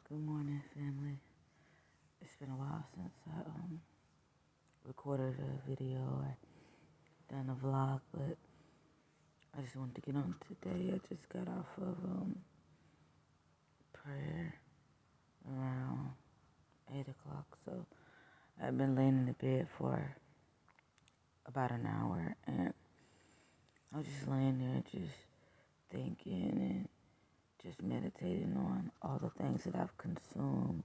Good morning, family. It's been a while since I recorded a video or done a vlog, but I just wanted to get on today. I just got off of prayer around 8 o'clock, so I've been laying in the bed for about an hour, and I was just laying there just thinking and just meditating on all the things that I've consumed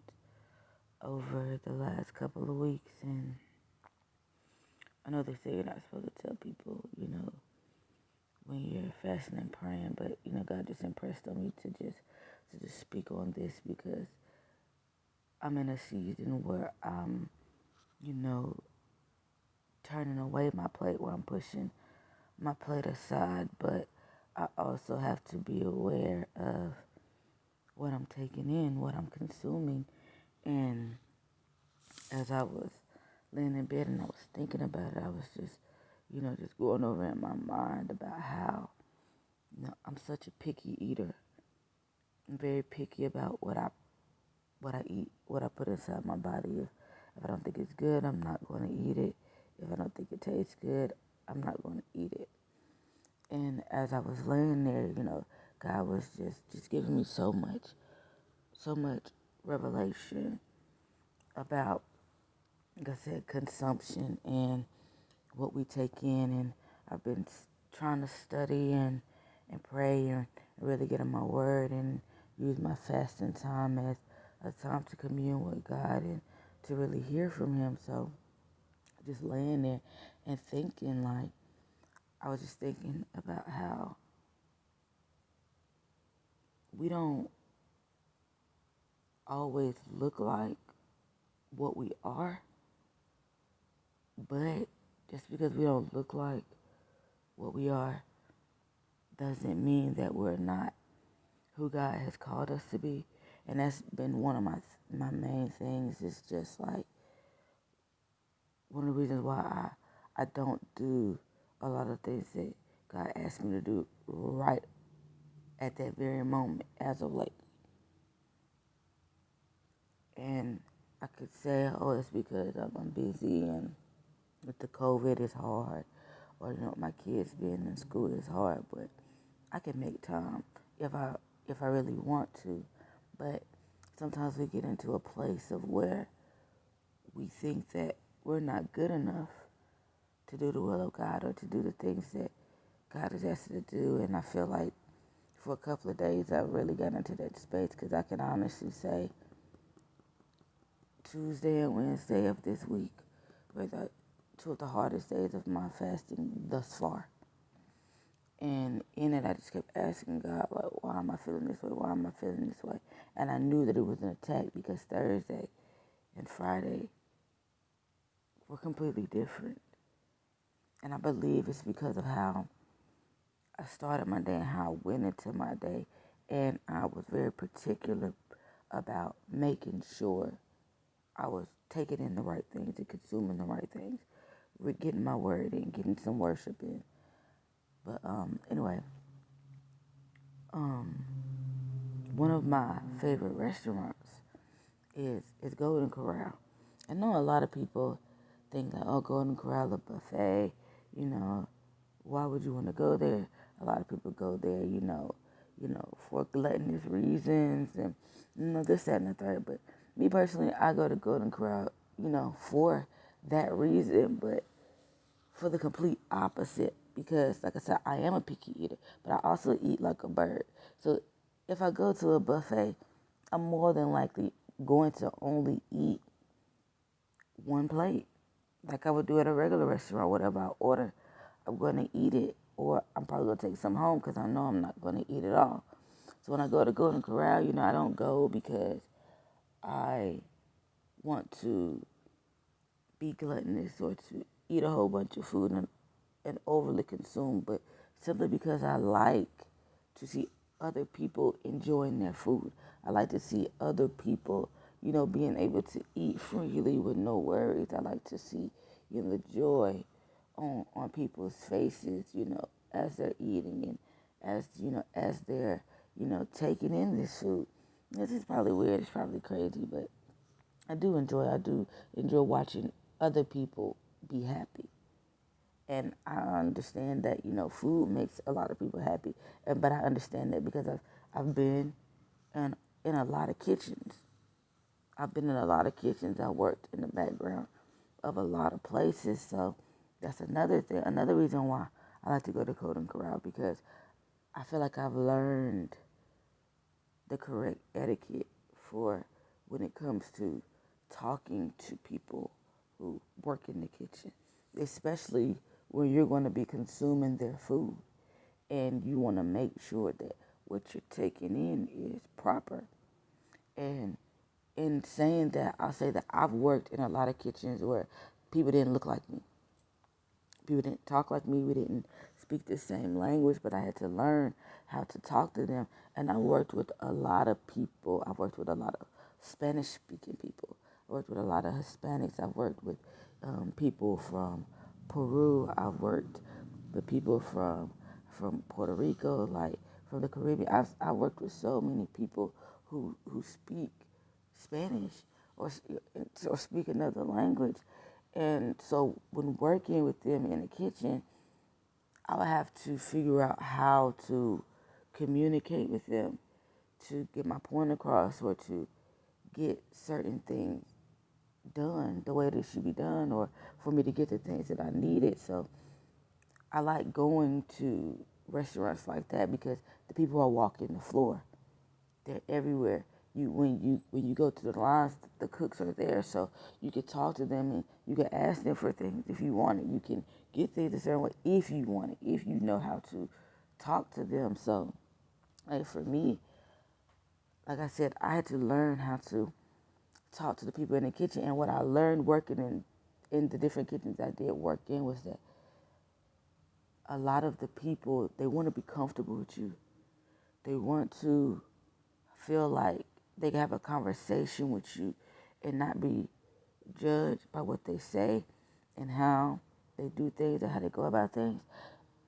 over the last couple of weeks. And I know they say you're not supposed to tell people, when you're fasting and praying, but God just impressed on me to just speak on this because I'm in a season where I'm, you know, turning away my plate, where I'm pushing my plate aside, but I also have to be aware of what I'm taking in, what I'm consuming. And as I was laying in bed and I was thinking about it, I was just going over in my mind about how, I'm such a picky eater. I'm very picky about what I eat, what I put inside my body. If I don't think it's good, I'm not going to eat it. If I don't think it tastes good, I'm not going to eat it. And as I was laying there, God was just giving me so much revelation about, like I said, consumption and what we take in. And I've been trying to study and pray and really get in my word and use my fasting time as a time to commune with God and to really hear from Him. So just laying there and thinking, like, I was just thinking about how we don't always look like what we are, but just because we don't look like what we are doesn't mean that we're not who God has called us to be. And that's been one of my main things. Is just like one of the reasons why I don't do a lot of things that God asked me to do right at that very moment as of late. And I could say, oh, it's because I'm busy and with the COVID it's hard, or my kids being in school is hard. But I can make time if I really want to. But sometimes we get into a place of where we think that we're not good enough to do the will of God or to do the things that God has asked us to do. And I feel like for a couple of days I really got into that space, because I can honestly say Tuesday and Wednesday of this week were two of the hardest days of my fasting thus far. And in it, I just kept asking God, like, why am I feeling this way? Why am I feeling this way? And I knew that it was an attack because Thursday and Friday were completely different. And I believe it's because of how I started my day and how I went into my day. And I was very particular about making sure I was taking in the right things and consuming the right things, getting my word in, getting some worship in. But anyway, one of my favorite restaurants is Golden Corral. I know a lot of people think that, oh, Golden Corral, a buffet, you know, why would you want to go there? A lot of people go there, for gluttonous reasons and this, that, and the third. But me personally, I go to Golden Corral, for that reason, but for the complete opposite. Because, like I said, I am a picky eater, but I also eat like a bird. So if I go to a buffet, I'm more than likely going to only eat one plate, like I would do at a regular restaurant. Whatever I order, I'm going to eat it, or I'm probably going to take some home because I know I'm not going to eat it all. So when I go to Golden Corral, I don't go because I want to be gluttonous or to eat a whole bunch of food and overly consume, but simply because I like to see other people enjoying their food. I like to see other people, being able to eat freely with no worries. I like to see, the joy on people's faces, as they're eating and as they're, taking in this food. This is probably weird. It's probably crazy, but I do enjoy watching other people be happy. And I understand that, food makes a lot of people happy. But I understand that because I've been in, in a lot of kitchens. I've been in a lot of kitchens. I worked in the background of a lot of places. So that's another thing, another reason why I like to go to Golden Corral, because I feel like I've learned the correct etiquette for when it comes to talking to people who work in the kitchen, especially when you're going to be consuming their food and you want to make sure that what you're taking in is proper. And in saying that, I'll say that I've worked in a lot of kitchens where people didn't look like me. People didn't talk like me. We didn't speak the same language, but I had to learn how to talk to them. And I worked with a lot of people. I worked with a lot of Spanish speaking people. I worked with a lot of Hispanics. I've worked with people from Peru. I've worked with people from Puerto Rico, like from the Caribbean. I worked with so many people who speak Spanish or or speak another language. And so when working with them in the kitchen, I would have to figure out how to communicate with them to get my point across or to get certain things done the way they should be done, or for me to get the things that I needed. So I like going to restaurants like that because the people are walking the floor. They're everywhere. When you go to the lines, the cooks are there, so you can talk to them and you can ask them for things if you want it. You can get things a certain way if you want it, if you know how to talk to them. So, like for me, like I said, I had to learn how to talk to the people in the kitchen. And what I learned working in the different kitchens I did work in was that a lot of the people, they want to be comfortable with you. They want to feel like they can have a conversation with you and not be judged by what they say and how they do things or how they go about things.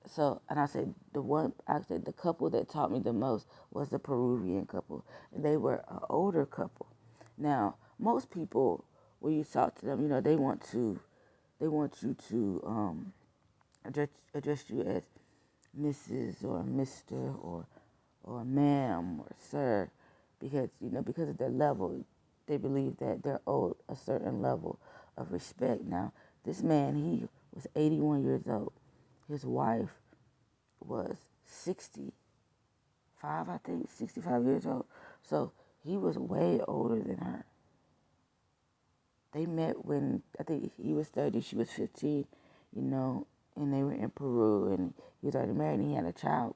So, and I said the couple that taught me the most was the Peruvian couple, and they were an older couple. Now, most people, when you talk to them, they want you to address you as Mrs. or Mister or ma'am or sir, because because of their level, they believe that they're owed a certain level of respect. Now, this man, he was 81 years old. His wife was 65, I think, 65 years old. So he was way older than her. They met when I think he was 30, she was 15, and they were in Peru, and he was already married and he had a child.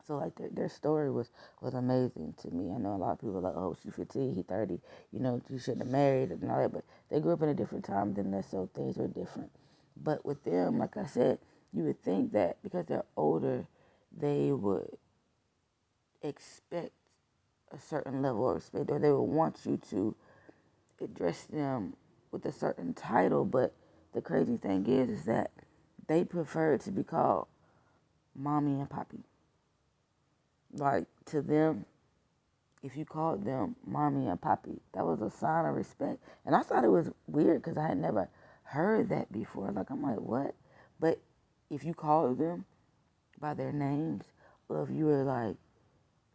So like their story was amazing to me. I know a lot of people are like, oh, she's 15, he 30, she shouldn't have married and all that, but they grew up in a different time than us, so things were different. But with them, like I said, you would think that because they're older, they would expect a certain level of respect, or they would want you to address them with a certain title. But the crazy thing is that they prefer to be called mommy and poppy. Like to them, if you called them mommy and poppy, that was a sign of respect. And I thought it was weird because I had never heard that before. Like, I'm like, what? But if you called them by their names, or if you were like,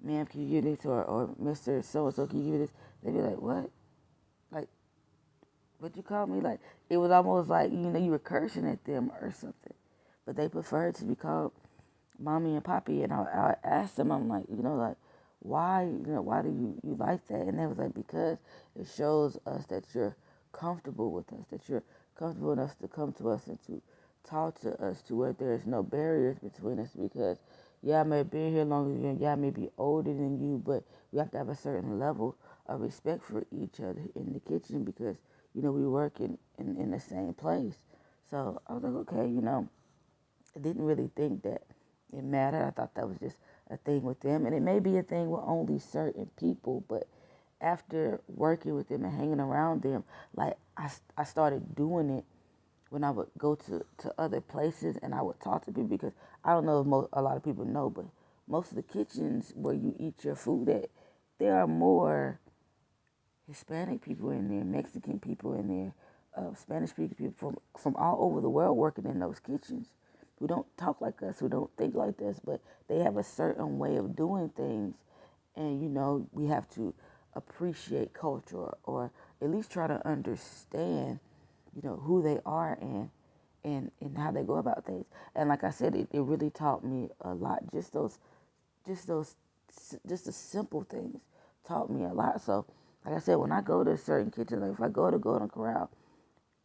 ma'am, can you give this? Or Mr. So-and-so, can you give this? They'd be like, what? Like, what you call me? Like, it was almost like, you were cursing at them or something. But they preferred to be called mommy and poppy. And I asked them, I'm like, like, why do you like that? And they was like, because it shows us that you're comfortable with us, that you're comfortable enough to come to us and to talk to us, to where there's no barriers between us. Because yeah, I may have been here longer than you, yeah, I may be older than you, but we have to have a certain level of respect for each other in the kitchen because we work in the same place. So I was like, okay, I didn't really think that it mattered. I thought that was just a thing with them. And it may be a thing with only certain people, but after working with them and hanging around them, like I started doing it when I would go to other places and I would talk to people because I don't know if a lot of people know, but most of the kitchens where you eat your food at, there are more Hispanic people in there, Mexican people in there, Spanish speaking people from all over the world working in those kitchens who don't talk like us, who don't think like us, but they have a certain way of doing things. And, we have to appreciate culture or at least try to understand, who they are and how they go about things. And like I said, it really taught me a lot. Just those, just the simple things taught me a lot. So, like I said, when I go to a certain kitchen, like if I go to Golden Corral,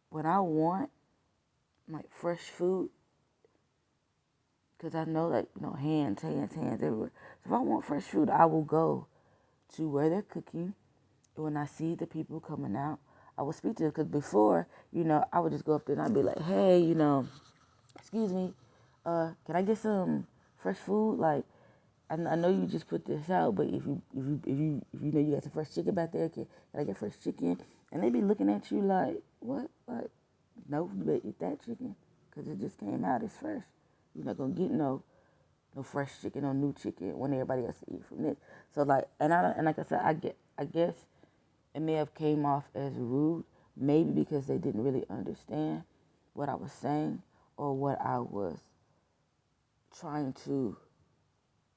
when I want like fresh food, because I know like hands everywhere. So if I want fresh food, I will go to where they're cooking. When I see the people coming out, I will speak to them. Because before, I would just go up there and I'd be like, hey, excuse me, can I get some fresh food? Like, I know you just put this out, but if you know you got some fresh chicken back there, can I get fresh chicken? And they be looking at you like, what? Like, no, you better eat that chicken because it just came out. It's fresh. You're not gonna get no fresh chicken, no new chicken when everybody else eat from this. So like, and like I said, I guess it may have came off as rude, maybe because they didn't really understand what I was saying or what I was trying to,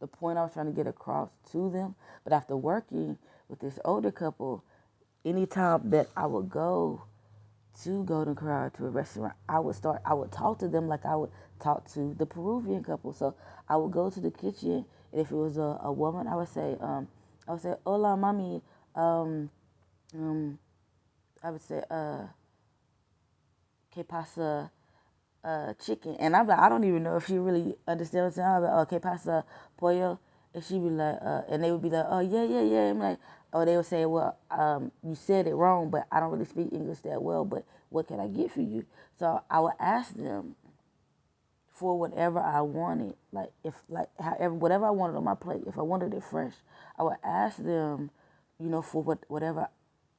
the point I was trying to get across to them. But after working with this older couple, anytime that I would go to Golden Corral to a restaurant, I would talk to them like I would talk to the Peruvian couple. So I would go to the kitchen, and if it was a woman, I would say, "Hola, mami." I would say, "Que pasa?" Chicken, and I'm like, I don't even know if she really understands what I'm saying. I'm like, "Oh, que pasa, pollo?" And she be like, and they would be like, "Oh, yeah, yeah, yeah." I'm like, oh, they would say, "Well, you said it wrong, but I don't really speak English that well. But what can I get for you?" So I would ask them for whatever I wanted, like if like however whatever I wanted on my plate. If I wanted it fresh, I would ask them, for whatever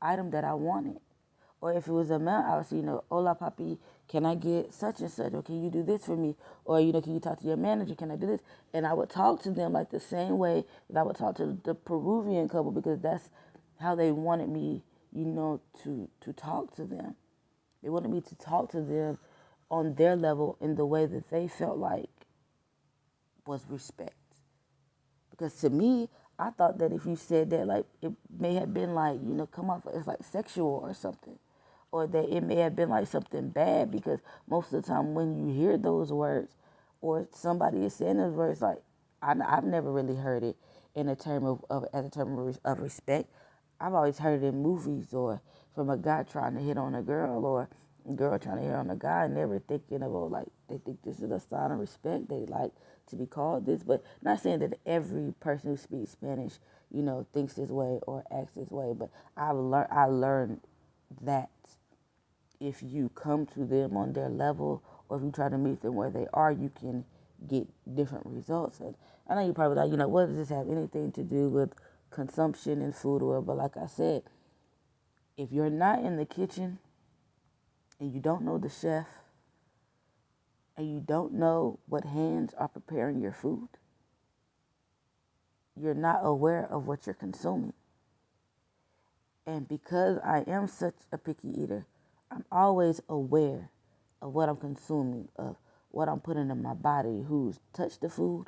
item that I wanted. Or if it was a amount, I would say, "Hola, papi, can I get such and such? Or can you do this for me? Or, can you talk to your manager? Can I do this?" And I would talk to them like the same way that I would talk to the Peruvian couple because that's how they wanted me, to talk to them. They wanted me to talk to them on their level in the way that they felt like was respect. Because to me, I thought that if you said that, like, it may have been like, come off as like sexual or something. Or that it may have been like something bad because most of the time when you hear those words or somebody is saying those words, like, I've never really heard it in a term of as a term of respect. I've always heard it in movies or from a guy trying to hit on a girl or a girl trying to hit on a guy, never thinking of, like, they think this is a sign of respect. They like to be called this, but not saying that every person who speaks Spanish, thinks this way or acts this way. But I learned that if you come to them on their level or if you try to meet them where they are, you can get different results. And I know you probably like, what does this have anything to do with consumption and food or whatever? But like I said, if you're not in the kitchen and you don't know the chef and you don't know what hands are preparing your food, you're not aware of what you're consuming. And because I am such a picky eater, I'm always aware of what I'm consuming, of what I'm putting in my body, who's touched the food,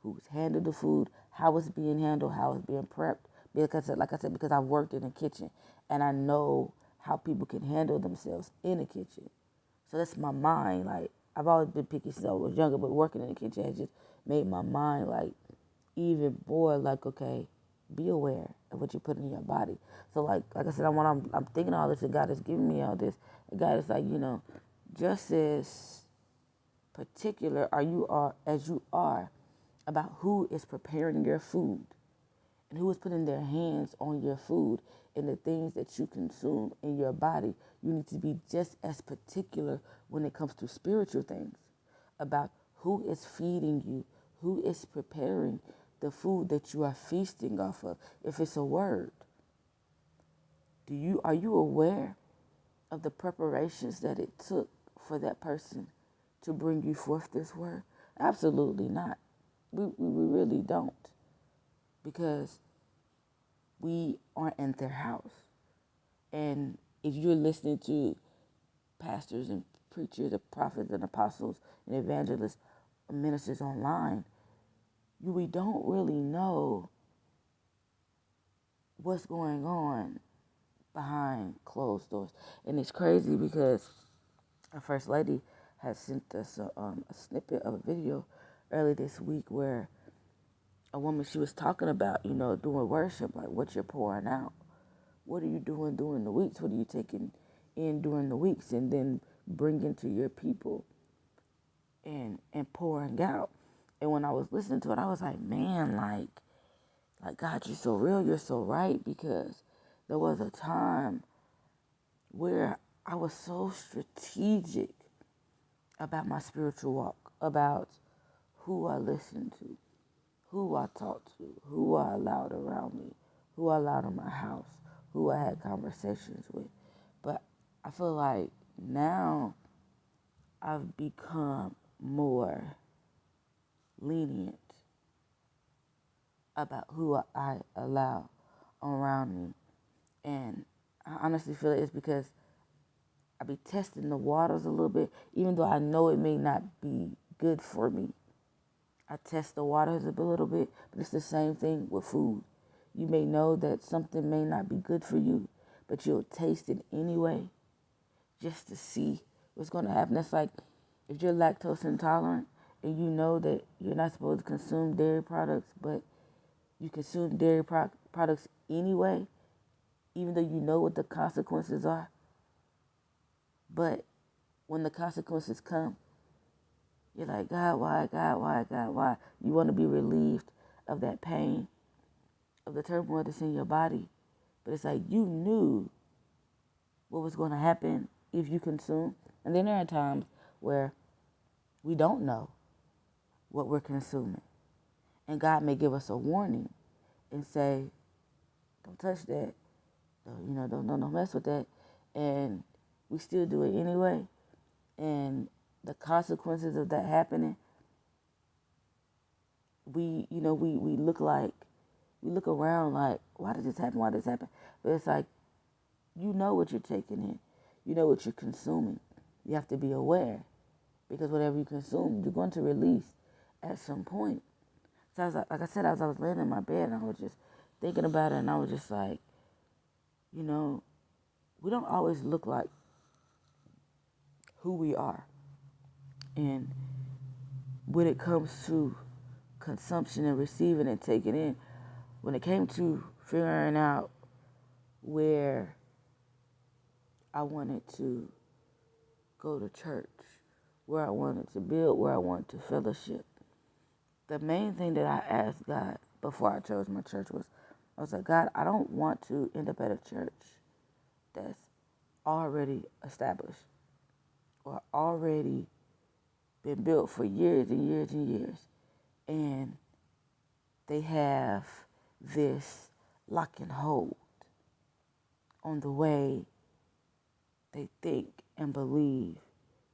who's handled the food, how it's being handled, how it's being prepped. Because, like I said, because I've worked in a kitchen and I know how people can handle themselves in a kitchen. So that's my mind. Like, I've always been picky since I was younger, but working in the kitchen has just made my mind like even more like, okay, be aware of what you put in your body. So like I said, when I'm thinking all this and God is giving me all this, and God is like, just as particular as you are about who is preparing your food and who is putting their hands on your food and the things that you consume in your body. You need to be just as particular when it comes to spiritual things about who is feeding you, who is preparing the food that you are feasting off of. If it's a word, are you aware of the preparations that it took for that person to bring you forth this word? Absolutely not. We really don't. Because we aren't in their house. And if you're listening to pastors and preachers, and prophets and apostles and evangelists, ministers online, we don't really know what's going on behind closed doors. And it's crazy because our First Lady had sent us a snippet of a video early this week where a woman, she was talking about, doing worship, like what you're pouring out. What are you doing during the weeks? What are you taking in during the weeks and then bringing to your people and pouring out? And when I was listening to it, I was like, man, like God, you're so real, you're so right, because there was a time where I was so strategic about my spiritual walk, about who I listened to, who I talked to, who I allowed around me, who I allowed in my house, who I had conversations with. But I feel like now I've become more lenient about who I allow around me. And I honestly feel it's because I be testing the waters a little bit, even though I know it may not be good for me. I test the waters a little bit, but it's the same thing with food. You may know that something may not be good for you, but you'll taste it anyway just to see what's going to happen. That's like if you're lactose intolerant and you know that you're not supposed to consume dairy products, but you consume dairy products anyway, even though you know what the consequences are. But when the consequences come, you're like, God, why, God, why, God, why? You want to be relieved of that pain, of the turmoil that's in your body. But it's like you knew what was going to happen if you consume. And then there are times where we don't know what we're consuming. And God may give us a warning and say, don't touch that. Don't mess with that. And we still do it anyway. And the consequences of that happening, we look around like, why did this happen? Why did this happen? But it's like, you know what you're taking in. You know what you're consuming. You have to be aware because whatever you consume, you're going to release at some point. So like I said, as I was laying in my bed, and I was just thinking about it, and I was just like, we don't always look like who we are. And when it comes to consumption and receiving and taking in, when it came to figuring out where I wanted to go to church, where I wanted to build, where I wanted to fellowship, the main thing that I asked God before I chose my church was, I was like, God, I don't want to end up at a church that's already established or already been built for years and years and years. And they have this lock and hold on the way they think and believe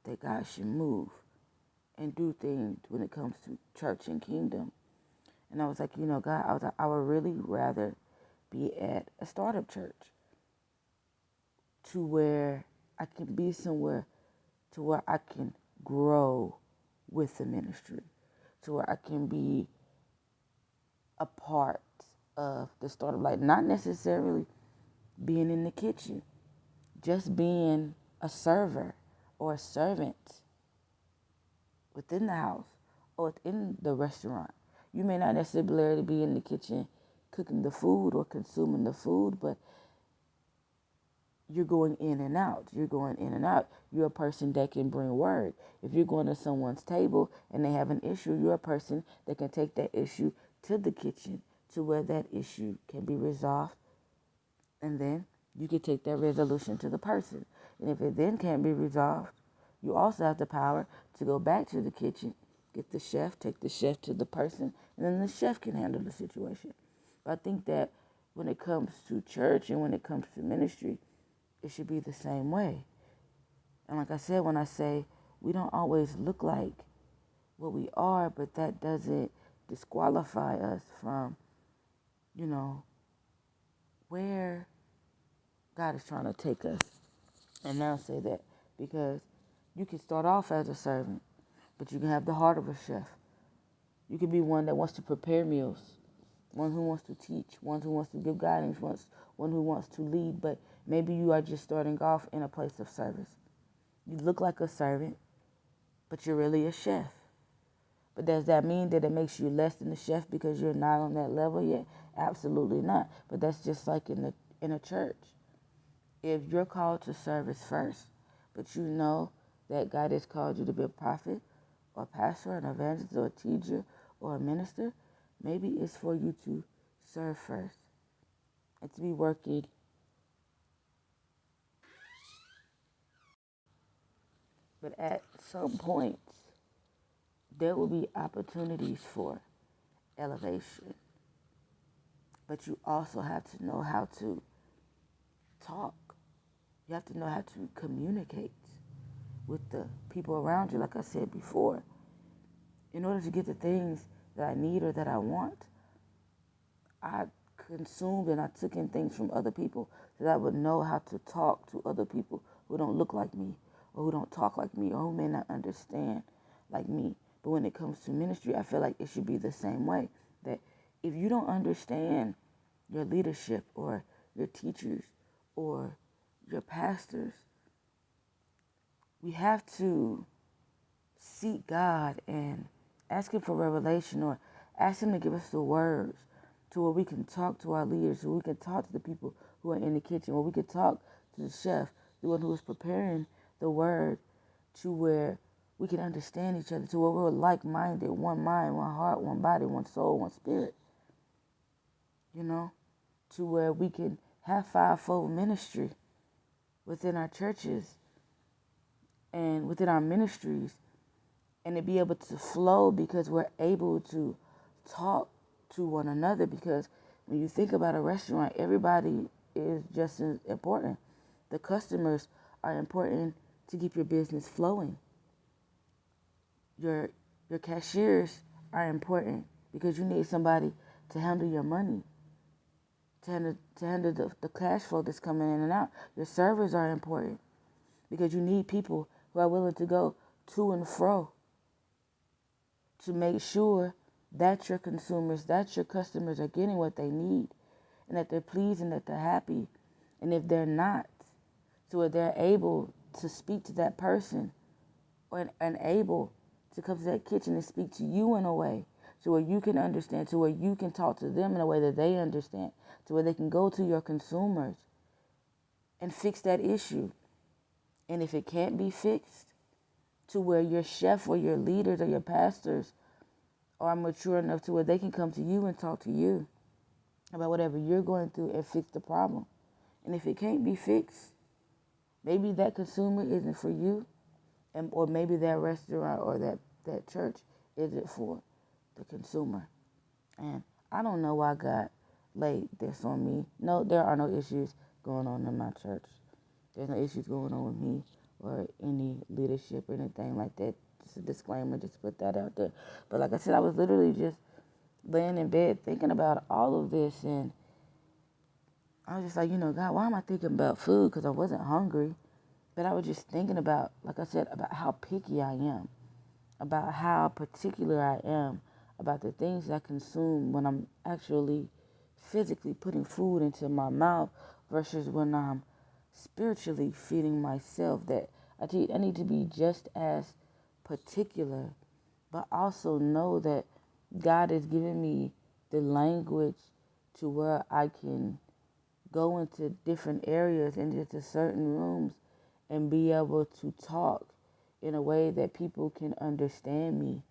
that God should move and do things when it comes to church and kingdom. And I was like, God, I would really rather be at a startup church to where I can be somewhere to where I can grow with the ministry, to where I can be a part of the startup, like not necessarily being in the kitchen, just being a server or a servant within the house or within the restaurant. You may not necessarily be in the kitchen cooking the food or consuming the food, but you're going in and out. You're going in and out. You're a person that can bring word. If you're going to someone's table and they have an issue, you're a person that can take that issue to the kitchen to where that issue can be resolved. And then you can take that resolution to the person. And if it then can't be resolved, you also have the power to go back to the kitchen, get the chef, take the chef to the person, and then the chef can handle the situation. But I think that when it comes to church and when it comes to ministry, it should be the same way. And like I said, when I say we don't always look like what we are, but that doesn't disqualify us from, where God is trying to take us. And now say that because you can start off as a servant, but you can have the heart of a chef. You can be one that wants to prepare meals, one who wants to teach, one who wants to give guidance, one who wants to lead, but maybe you are just starting off in a place of service. You look like a servant, but you're really a chef. But does that mean that it makes you less than a chef because you're not on that level yet? Absolutely not. But that's just like in a church. If you're called to service first, but you know that God has called you to be a prophet or a pastor, an evangelist or a teacher or a minister, maybe it's for you to serve first and to be working. But at some point, there will be opportunities for elevation. But you also have to know how to talk. You have to know how to communicate with the people around you, like I said before. In order to get the things that I need or that I want, I consumed and I took in things from other people so that I would know how to talk to other people who don't look like me or who don't talk like me or who may not understand like me. But when it comes to ministry, I feel like it should be the same way. That if you don't understand your leadership or your teachers or your pastors, we have to seek God and ask Him for revelation or ask Him to give us the words to where we can talk to our leaders, where we can talk to the people who are in the kitchen, where we can talk to the chef, the one who is preparing the word, to where we can understand each other, to where we're like-minded, one mind, one heart, one body, one soul, one spirit, to where we can have fivefold ministry within our churches and within our ministries, and to be able to flow because we're able to talk to one another. Because when you think about a restaurant, everybody is just as important. The customers are important to keep your business flowing. Your cashiers are important because you need somebody to handle your money, to handle the cash flow that's coming in and out. Your servers are important because you need people who are willing to go to and fro to make sure that your consumers, that your customers are getting what they need and that they're pleased and that they're happy. And if they're not, so that they're able to speak to that person and able to come to that kitchen and speak to you in a way to where you can understand, to where you can talk to them in a way that they understand, to where they can go to your consumers and fix that issue. And if it can't be fixed, to where your chef or your leaders or your pastors are mature enough to where they can come to you and talk to you about whatever you're going through and fix the problem. And if it can't be fixed, maybe that consumer isn't for you, or maybe that restaurant or that church isn't for the consumer. And I don't know why God laid this on me. No, there are no issues going on in my church. There's no issues going on with me or any leadership or anything like that. Just a disclaimer, just put that out there. But like I said, I was literally just laying in bed thinking about all of this, and I was just like, God, why am I thinking about food? Because I wasn't hungry, but I was just thinking about, like I said, about how picky I am, about how particular I am about the things I consume when I'm actually physically putting food into my mouth versus when I'm spiritually feeding myself. That I need to be just as particular, but also know that God has given me the language to where I can go into different areas and into certain rooms and be able to talk in a way that people can understand me,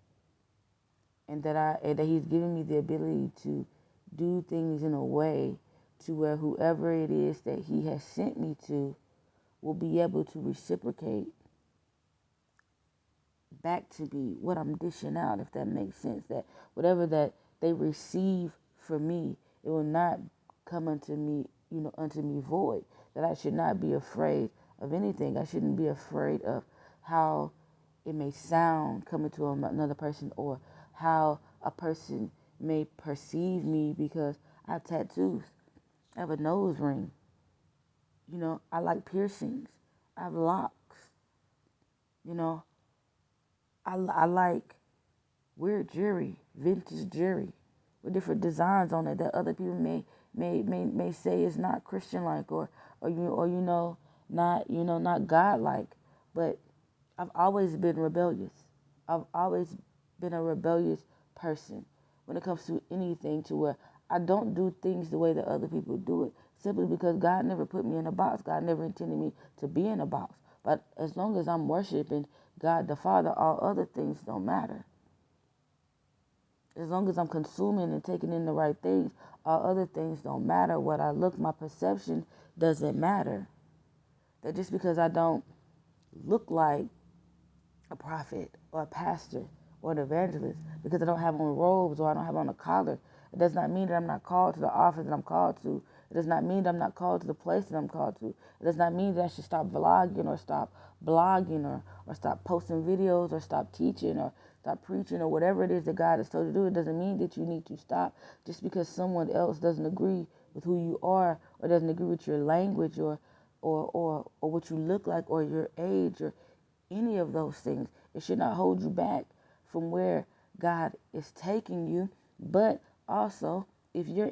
and that He's given me the ability to do things in a way to where whoever it is that He has sent me to will be able to reciprocate back to me what I'm dishing out, if that makes sense. That whatever that they receive from me, it will not come unto me, unto me void. That I should not be afraid of anything. I shouldn't be afraid of how it may sound coming to another person, or how a person may perceive me because I have tattoos. I have a nose ring. I like piercings. I have locks. You know, I like weird jewelry, vintage jewelry with different designs on it that other people may say is not Christian like or not God like. But I've always been rebellious. I've always been a rebellious person when it comes to anything, to where I don't do things the way that other people do it, simply because God never put me in a box. God never intended me to be in a box. But as long as I'm worshiping God the Father, all other things don't matter. As long as I'm consuming and taking in the right things, all other things don't matter. What I look, my perception doesn't matter. That just because I don't look like a prophet or a pastor or an evangelist, because I don't have on robes or I don't have on a collar, it does not mean that I'm not called to the office that I'm called to. It does not mean that I'm not called to the place that I'm called to. It does not mean that I should stop vlogging or stop blogging or stop posting videos or stop teaching or stop preaching or whatever it is that God has told you to do. It doesn't mean that you need to stop just because someone else doesn't agree with who you are or doesn't agree with your language or what you look like or your age or any of those things. It should not hold you back from where God is taking you. But also, if you're